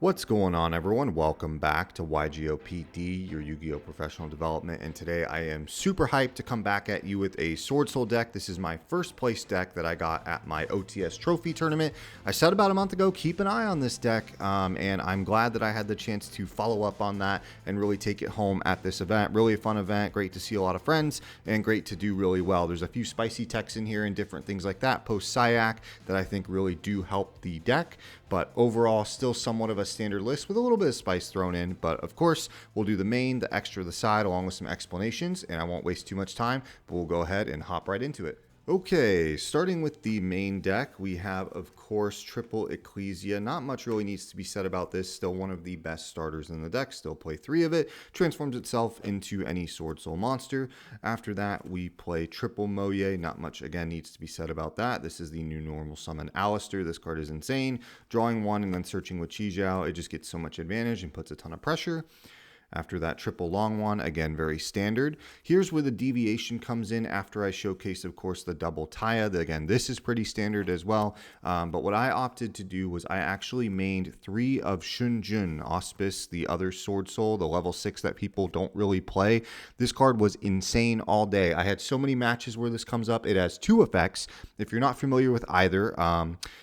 What's going on, everyone? Welcome back to YGOPD, your Yu-Gi-Oh! Professional Development, and today I am super hyped to come back at you with a Swordsoul deck. This is my first place deck that I got at my OTS trophy tournament. I said about a month ago, keep an eye on this deck, and I'm glad that I had the chance to follow up on that and really take it home at this event. Really a fun event, great to see a lot of friends, and great to do really well. There's a few spicy techs in here and different things like that, post-Syac, that I think really do help the deck. But overall, still somewhat of a standard list with a little bit of spice thrown in. But of course, we'll do the main, the extra, the side, along with some explanations. And I won't waste too much time, but we'll go ahead and hop right into it. Okay, starting with the main deck, we have, of course, Triple Ecclesia. Not much really needs to be said about this. Still one of the best starters in the deck. Still play 3 of it. Transforms itself into any Swordsoul monster. After that, we play Triple Moye. Not much, again, needs to be said about that. This is the new normal summon Alistair. This card is insane. Drawing 1 and then searching with Chi Jiao. It just gets so much advantage and puts a ton of pressure. After that, triple long one, again, very standard. Here's where the deviation comes in after I showcase, of course, the double Taya. Again, this is pretty standard as well. But what I opted to do was I actually mained 3 of Shunjun, Auspice, the other Swordsoul, the level 6 that people don't really play. This card was insane all day. I had so many matches where this comes up. It has 2 effects. If you're not familiar with either,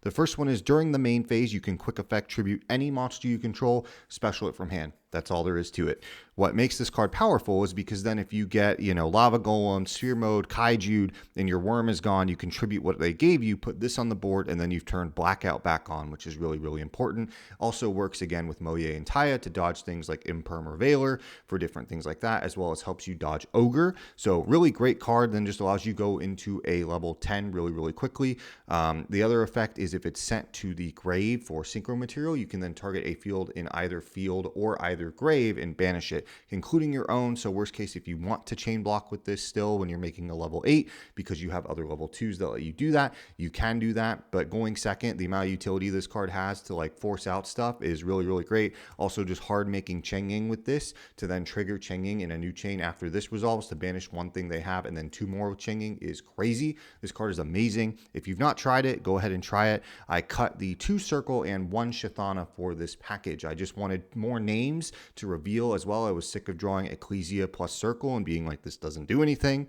the first one is during the main phase, you can quick effect tribute any monster you control, special it from hand. That's all there is to it. What makes this card powerful is because then if you get, Lava Golem, Sphere Mode, Kaiju, and your worm is gone, you contribute what they gave you, put this on the board, and then you've turned Blackout back on, which is really, really important. Also works again with Moye and Taya to dodge things like Imperm or Veiler for different things like that, as well as helps you dodge Ogre. So really great card, then just allows you to go into a level 10 really, really quickly. The other effect is if it's sent to the grave for synchro material, you can then target a field in either field or either grave and banish it, including your own. So worst case, if you want to chain block with this still when you're making a level 8, because you have other level 2s that let you do that, you can do that. But going second, the amount of utility this card has to like force out stuff is really, really great. Also just hard making Cheng-Ying with this to then trigger Cheng-Ying in a new chain after this resolves to banish one thing they have and then 2 more with Cheng-Ying is crazy. This card is amazing. If you've not tried it, go ahead and try it. I cut the 2 Circle and 1 Shathana for this package. I just wanted more names to reveal as well. I was sick of drawing Ecclesia plus Circle and being like, this doesn't do anything.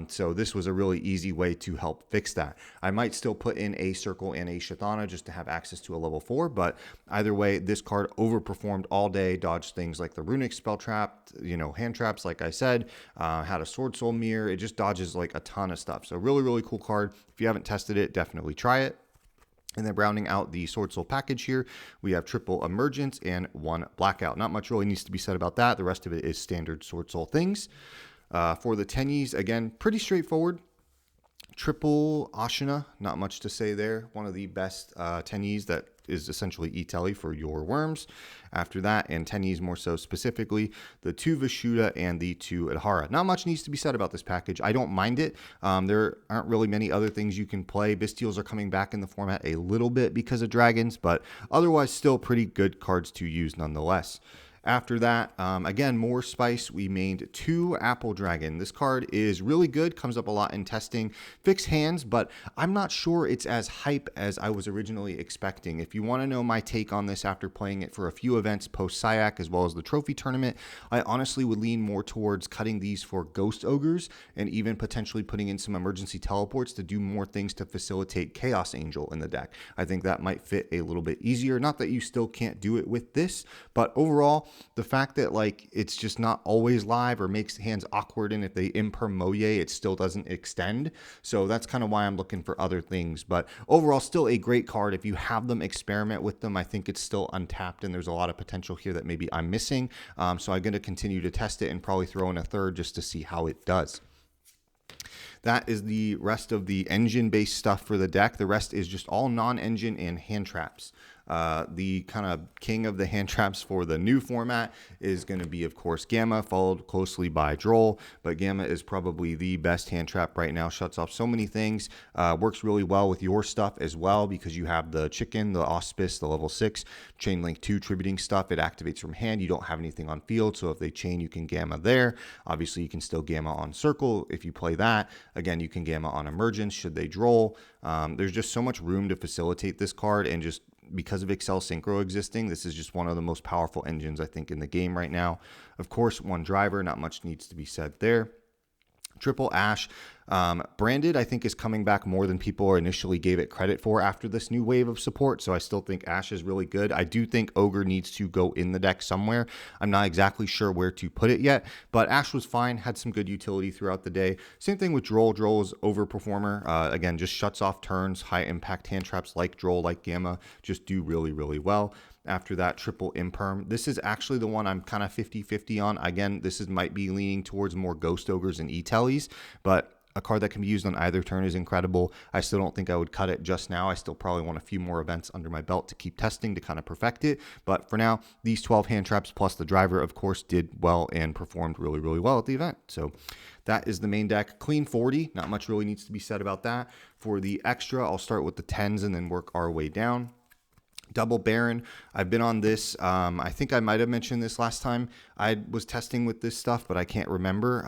So this was a really easy way to help fix that. I might still put in a Circle and a Shathana just to have access to a level 4, but either way, this card overperformed all day, dodged things like the Runic Spell Trap, hand traps, like I said, had a Swordsoul Mirror. It just dodges like a ton of stuff. So really, really cool card. If you haven't tested it, definitely try it. And then rounding out the Swordsoul package here, we have triple Emergence and 1 Blackout. Not much really needs to be said about that. The rest of it is standard Swordsoul things. For the Tennies, again, pretty straightforward. Triple Ashina, not much to say there. One of the best Tennies that is essentially E-Telly for your worms. After that, and Tennies more so specifically, the 2 Vishuddha and the 2 Adhara. Not much needs to be said about this package. I don't mind it. There aren't really many other things you can play. Bystials are coming back in the format a little bit because of dragons, but otherwise still pretty good cards to use nonetheless. After that, again, more spice. We mained 2 Apple Dragon. This card is really good, comes up a lot in testing. Fixed hands, but I'm not sure it's as hype as I was originally expecting. If you want to know my take on this after playing it for a few events post-Syac as well as the trophy tournament, I honestly would lean more towards cutting these for Ghost Ogres and even potentially putting in some emergency teleports to do more things to facilitate Chaos Angel in the deck. I think that might fit a little bit easier. Not that you still can't do it with this, but overall, the fact that like it's just not always live or makes hands awkward, and if they imperm Moye, it still doesn't extend. So that's kind of why I'm looking for other things. But overall, still a great card. If you have them, experiment with them. I think it's still untapped, and there's a lot of potential here that maybe I'm missing. So I'm going to continue to test it and probably throw in a third just to see how it does. That is the rest of the engine-based stuff for the deck. The rest is just all non-engine and hand traps. The kind of king of the hand traps for the new format is going to be, of course, Gamma, followed closely by Droll. But Gamma is probably the best hand trap right now. Shuts off so many things. Works really well with your stuff as well because you have the chicken, the Auspice, the level 6, Chain Link 2 tributing stuff. It activates from hand. You don't have anything on field, so if they chain, you can Gamma there. Obviously, you can still Gamma on Circle if you play that. Again, you can Gamma on Emergence should they Droll. There's just so much room to facilitate this card and just because of Excel Synchro existing, this is just one of the most powerful engines I think in the game right now. Of course, one driver, not much needs to be said there. Triple Ash, branded, I think, is coming back more than people initially gave it credit for after this new wave of support. So I still think Ash is really good. I do think Ogre needs to go in the deck somewhere. I'm not exactly sure where to put it yet, but Ash was fine, had some good utility throughout the day. Same thing with Droll. Droll is overperformer. Again, just shuts off turns. High impact hand traps like Droll, like Gamma, just do really, really well. After that, triple imperm. This is actually the one I'm kind of 50-50 on. Again, might be leaning towards more Ghost Ogres and E-Tellies, but a card that can be used on either turn is incredible. I still don't think I would cut it just now. I still probably want a few more events under my belt to keep testing to kind of perfect it. But for now, these 12 hand traps plus the driver, of course, did well and performed really, really well at the event. So that is the main deck. Clean 40. Not much really needs to be said about that. For the extra, I'll start with the 10s and then work our way down. Double Baron, I've been on this. I think I might have mentioned this last time I was testing with this stuff, but I can't remember.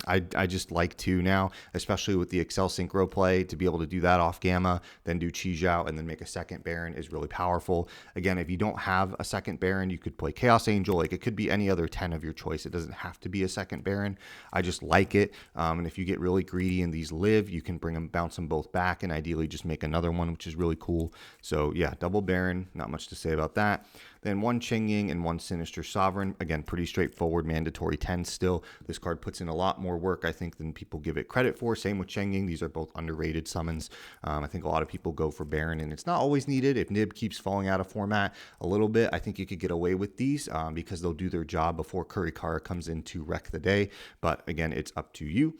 I just like to now, especially with the Excel Synchro play, to be able to do that off Gamma, then do Chi Zhao, and then make a second Baron is really powerful. Again, if you don't have a second Baron, you could play Chaos Angel. Like, it could be any other 10 of your choice. It doesn't have to be a second Baron. I just like it. And if you get really greedy and these live, you can bounce them both back, and ideally just make another one, which is really cool. So yeah, Double Baron. Not much to say about that. Then one Cheng Ying and one Sinister Sovereign. Again, pretty straightforward, mandatory 10 still. This card puts in a lot more work, I think, than people give it credit for. Same with Cheng Ying. These are both underrated summons. I think a lot of people go for Baron, and it's not always needed. If Nib keeps falling out of format a little bit, I think you could get away with these because they'll do their job before Kurikara comes in to wreck the day. But again, it's up to you.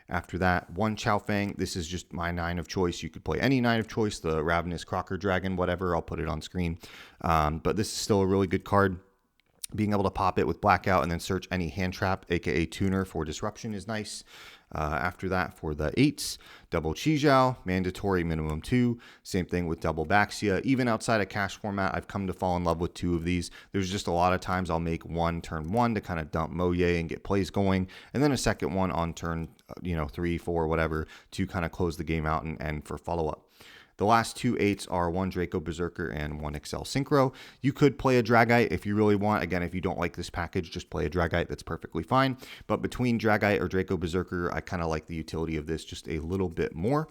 After that, one Chao Fang. This is just my 9 of choice. You could play any 9 of choice, the Ravenous Crocker Dragon, whatever. I'll put it on screen. But this is still a really good card. Being able to pop it with Blackout and then search any hand trap, aka tuner, for disruption is nice. After that, for the 8s, double Chi Zhao, mandatory minimum 2. Same thing with double Baxia. Even outside of cash format, I've come to fall in love with 2 of these. There's just a lot of times I'll make one turn 1 to kind of dump Moye and get plays going, and then a second one on turn 3, 4, whatever, to kind of close the game out and end for follow-up. The last 2 8s are one Draco Berserker and one Excel Synchro. You could play a Dragite if you really want. Again, if you don't like this package, just play a Dragite. That's perfectly fine. But between Dragite or Draco Berserker, I kind of like the utility of this just a little bit more.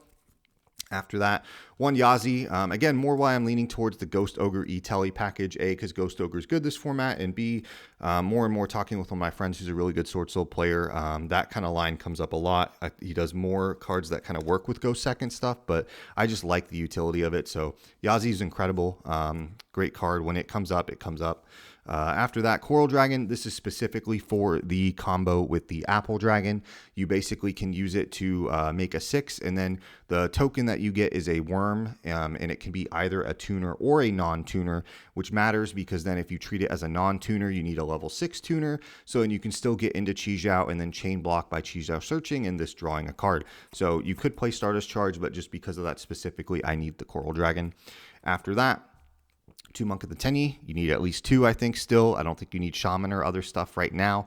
After that, one Yazi. Again, more why I'm leaning towards the Ghost Ogre E-Telly package. A, because Ghost Ogre is good this format, and B, more and more talking with one of my friends who's a really good Swordsoul player. That kind of line comes up a lot. He does more cards that kind of work with Ghost Second stuff, but I just like the utility of it. So Yazi is incredible. Great card. When it comes up, it comes up. After that, Coral Dragon, this is specifically for the combo with the Apple Dragon. You basically can use it to make a 6, and then the token that you get is a worm, and it can be either a tuner or a non-tuner, which matters because then if you treat it as a non-tuner, you need a level 6 tuner, so then you can still get into Chi Zhao and then chain block by Chi Zhao searching and this drawing a card. So you could play Stardust Charge, but just because of that specifically, I need the Coral Dragon. After that, 2 Monk of the Tennies. You need at least 2, I think, still. I don't think you need Shaman or other stuff right now.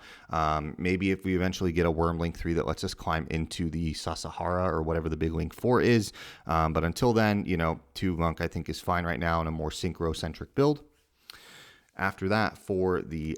Maybe if we eventually get a Worm Link 3 that lets us climb into the Sasahara or whatever the big Link 4 is. But until then, 2 Monk I think is fine right now in a more synchro-centric build. After that, for the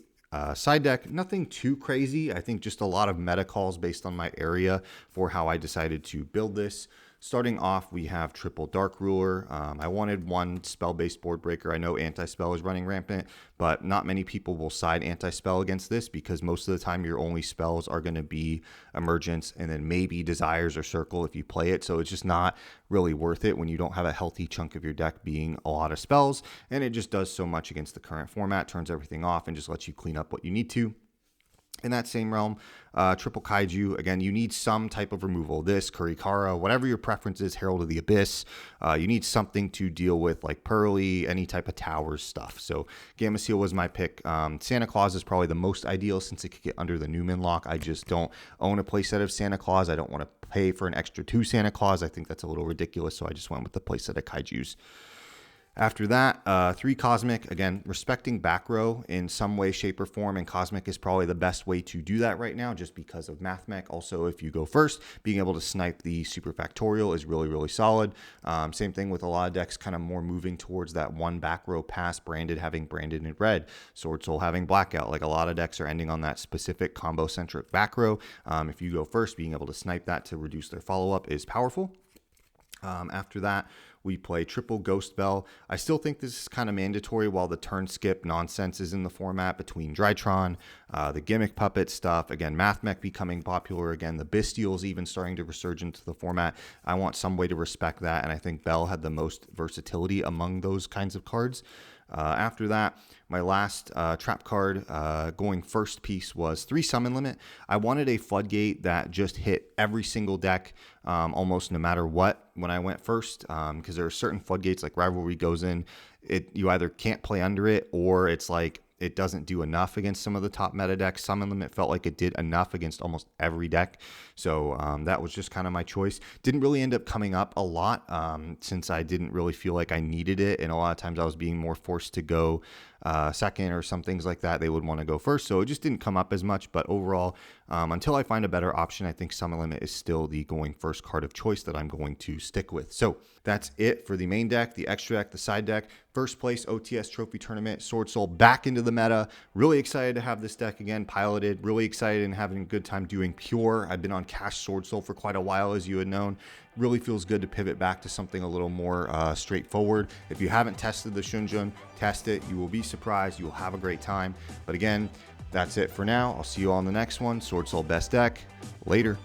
side deck, nothing too crazy. I think just a lot of meta calls based on my area for how I decided to build this. Starting off, we have triple Dark Ruler. I wanted one spell-based board breaker. I know anti-spell is running rampant, but not many people will side anti-spell against this because most of the time your only spells are going to be Emergence and then maybe Desires or Circle if you play it. So it's just not really worth it when you don't have a healthy chunk of your deck being a lot of spells, and it just does so much against the current format, turns everything off, and just lets you clean up what you need to. In that same realm, triple Kaiju, again, you need some type of removal. This, Kurikara, whatever your preference is, Herald of the Abyss, you need something to deal with, like Pearly, any type of towers stuff. So Gamma Seal was my pick. Santa Claus is probably the most ideal since it could get under the Newman lock. I just don't own a playset of Santa Claus. I don't want to pay for an extra 2 Santa Claus. I think that's a little ridiculous, so I just went with the playset of Kaijus. After that, 3 Cosmic, again, respecting back row in some way, shape, or form, and Cosmic is probably the best way to do that right now just because of Math Mech. Also, if you go first, being able to snipe the Super Factorial is really, really solid. Same thing with a lot of decks kind of more moving towards that one back row pass, Branded having Branded in red, Swordsoul having Blackout. Like a lot of decks are ending on that specific combo-centric back row. If you go first, being able to snipe that to reduce their follow-up is powerful. After that, we play triple Ghost Bell. I still think this is kind of mandatory while the turn skip nonsense is in the format between Drytron, the gimmick puppet stuff. Again, Math Mech becoming popular again. The Bestial's even starting to resurge into the format. I want some way to respect that, and I think Bell had the most versatility among those kinds of cards. After that, my last trap card going first piece was 3 Summon Limit. I wanted a Floodgate that just hit every single deck almost no matter what when I went first, because there are certain Floodgates like Rivalry goes in, you either can't play under it or it's like it doesn't do enough against some of the top meta decks. Summon Limit felt like it did enough against almost every deck. So that was just kind of my choice. Didn't really end up coming up a lot since I didn't really feel like I needed it. And a lot of times I was being more forced to go second or some things like that. They would want to go first. So it just didn't come up as much. But overall, until I find a better option, I think Summon Limit is still the going first card of choice that I'm going to stick with. So that's it for the main deck, the extra deck, the side deck. First place OTS Trophy Tournament, Swordsoul back into the meta. Really excited to have this deck again piloted. Really excited and having a good time doing pure. I've been on Cash Swordsoul for quite a while, as you had known. Really feels good to pivot back to something a little more straightforward. If you haven't tested the Shunjun, test it. You will be surprised. You will have a great time. But again, that's it for now. I'll see you on the next one. Swordsoul best deck. Later.